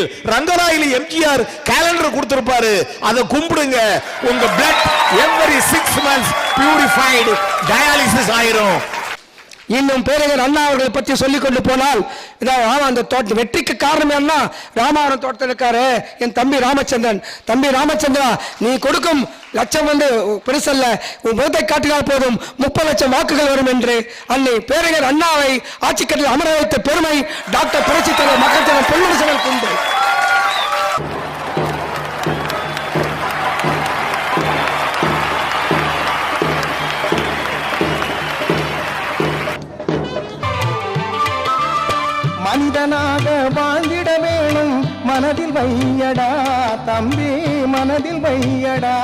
வீட்டில் ரங்கராயில எம்ஜிஆர் கேலண்டர் கொடுத்திருப்பாரு, அதை கும்பிடுங்க. உங்க blood every 6 months purified dialysis ஆயிரும். இன்னும் பேரறிஞர் அண்ணா அவர்களை பற்றி சொல்லிக் கொண்டு போனால் அந்த தோட்டம் வெற்றிக்கு காரணம் என்ன? ராமாவரம் தோட்டத்தில் இருக்காரு என் தம்பி ராமச்சந்திரன். தம்பி ராமச்சந்திரா, நீ கொடுக்கும் லட்சம் பெருசல்ல, உன் முகத்தை காட்டினால் போதும் 30 லட்சம் வாக்குகள் வரும் என்று அன்னை பேரறிஞர் அண்ணாவை ஆட்சிக்கட்டில் அமர வைத்த பெருமை டாக்டர் புரட்சித் தலைவர் மக்கள் தலைவர் பொன்முடிசனுக்கு உண்டு. மனிதனாக வாழ்ந்திட வேணும், மனதில் வையடா தம்பி, மனதில் வையடா.